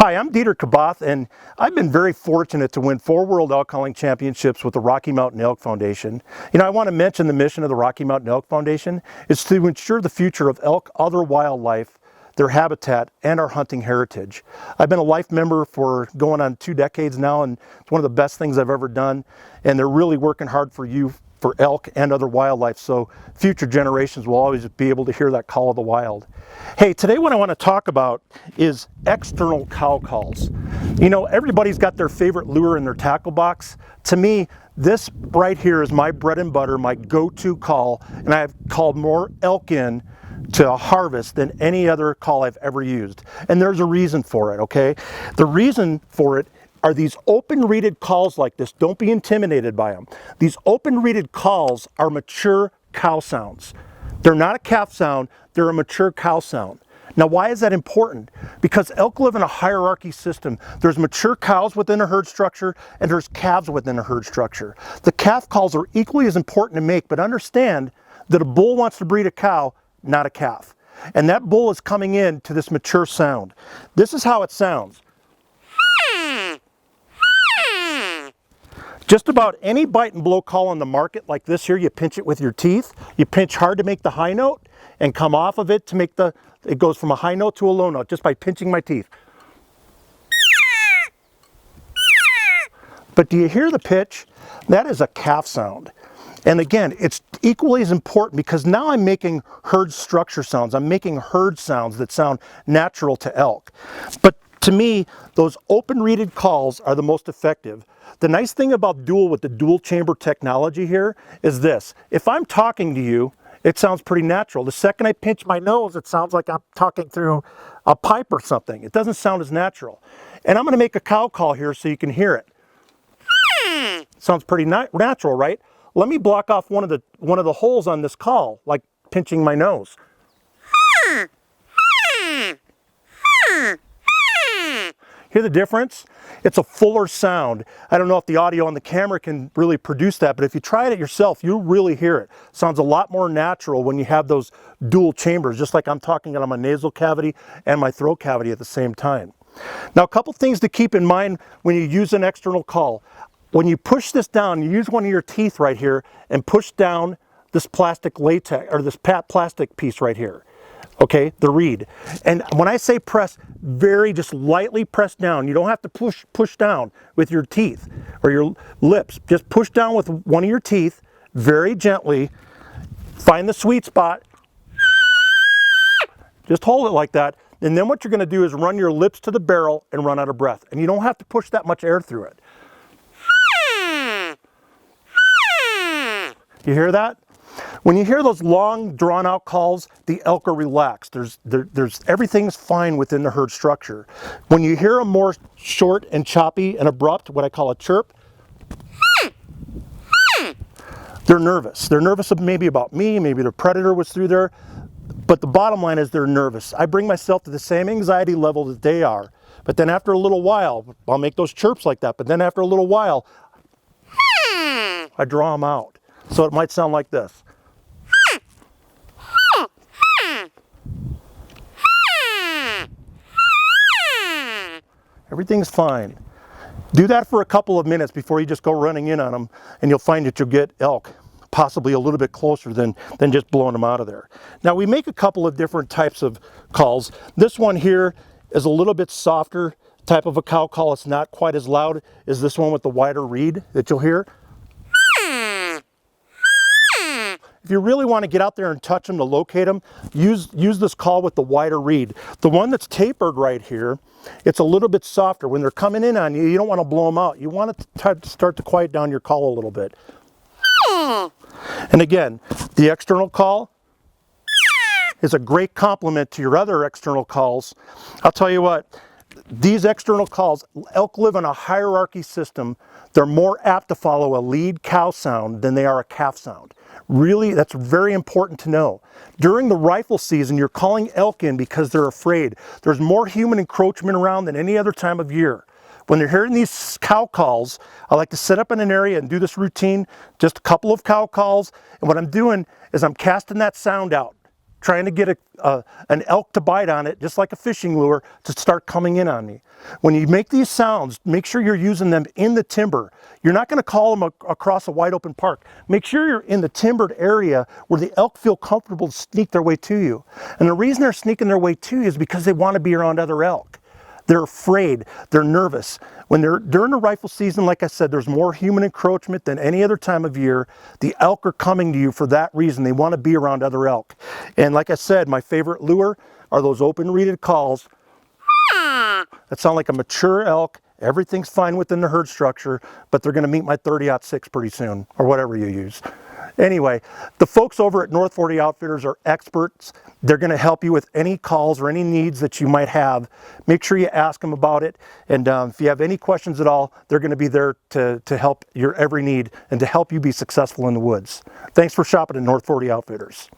Hi, I'm Kaboth, and I've been very fortunate to win 4 World Elk Calling Championships with the Rocky Mountain Elk Foundation. I want to mention the mission of the Rocky Mountain Elk Foundation is to ensure the future of elk, other wildlife, their habitat, and our hunting heritage. I've been a life member for going on 2 decades now, and it's one of the best things I've ever done, and they're really working hard for you, for elk and other wildlife, so future generations will always be able to hear that call of the wild. Hey, today what I want to talk about is external cow calls. Everybody's got their favorite lure in their tackle box. To me, this right here is my bread and butter, my go-to call, and I've called more elk in to a harvest than any other call I've ever used. And there's a reason for it, okay? The reason for it are these open-reeded calls like this. Don't be intimidated by them. These open-reeded calls are mature cow sounds. They're not a calf sound, they're a mature cow sound. Now, why is that important? Because elk live in a hierarchy system. There's mature cows within a herd structure, and there's calves within a herd structure. The calf calls are equally as important to make, but understand that a bull wants to breed a cow, not a calf. And that bull is coming in to this mature sound. This is how it sounds. Just about any bite and blow call on the market like this here, you pinch it with your teeth. You pinch hard to make the high note and come off of it to make it goes from a high note to a low note just by pinching my teeth. But do you hear the pitch? That is a calf sound. And again, it's equally as important because now I'm making herd structure sounds. I'm making herd sounds that sound natural to elk. But to me, those open-reeded calls are the most effective. The nice thing about with the dual chamber technology here is this. If I'm talking to you, it sounds pretty natural. The second I pinch my nose, it sounds like I'm talking through a pipe or something. It doesn't sound as natural. And I'm going to make a cow call here so you can hear it. Sounds pretty natural, right? Let me block off one of the holes on this call, like pinching my nose. Hear the difference? It's a fuller sound. I don't know if the audio on the camera can really produce that, but if you try it yourself, you'll really hear it. Sounds a lot more natural when you have those dual chambers, just like I'm talking out of my nasal cavity and my throat cavity at the same time. Now, a couple things to keep in mind when you use an external call. When you push this down, you use one of your teeth right here and push down this plastic latex, or this plastic piece right here. Okay, the reed. And when I say press, just lightly press down. You don't have to push down with your teeth or your lips. Just push down with one of your teeth, very gently. Find the sweet spot. Just hold it like that. And then what you're going to do is run your lips to the barrel and run out of breath. And you don't have to push that much air through it. You hear that? When you hear those long, drawn-out calls, the elk are relaxed. Everything's fine within the herd structure. When you hear a more short and choppy and abrupt, what I call a chirp, they're nervous. They're nervous maybe about me, maybe the predator was through there, but the bottom line is they're nervous. I bring myself to the same anxiety level that they are, but then after a little while, I'll make those chirps like that, but then after a little while, I draw them out. So it might sound like this. Everything's fine. Do that for a couple of minutes before you just go running in on them, and you'll find that you'll get elk possibly a little bit closer than just blowing them out of there. Now, we make a couple of different types of calls. This one here is a little bit softer type of a cow call. It's not quite as loud as this one with the wider reed that you'll hear. If you really want to get out there and touch them to locate them, use this call with the wider reed. The one that's tapered right here, it's a little bit softer. When they're coming in on you, you don't want to blow them out. You want to start to quiet down your call a little bit. And again, the external call is a great complement to your other external calls. I'll tell you what, these external calls, elk live in a hierarchy system. They're more apt to follow a lead cow sound than they are a calf sound. Really, that's very important to know. During the rifle season, you're calling elk in because they're afraid. There's more human encroachment around than any other time of year. When they're hearing these cow calls, I like to set up in an area and do this routine, just a couple of cow calls. And what I'm doing is I'm casting that sound out. trying to get an elk to bite on it, just like a fishing lure, to start coming in on me. When you make these sounds, make sure you're using them in the timber. You're not going to call them across a wide open park. Make sure you're in the timbered area where the elk feel comfortable to sneak their way to you. And the reason they're sneaking their way to you is because they want to be around other elk. They're afraid, they're nervous. When they're during the rifle season, like I said, there's more human encroachment than any other time of year. The elk are coming to you for that reason. They want to be around other elk. And like I said, my favorite lure are those open reeded calls that sound like a mature elk. Everything's fine within the herd structure, but they're going to meet my 30-06 pretty soon, or whatever you use. Anyway, the folks over at North 40 Outfitters are experts. They're going to help you with any calls or any needs that you might have. Make sure you ask them about it. And if you have any questions at all, they're going to be there to help your every need and to help you be successful in the woods. Thanks for shopping at North 40 Outfitters.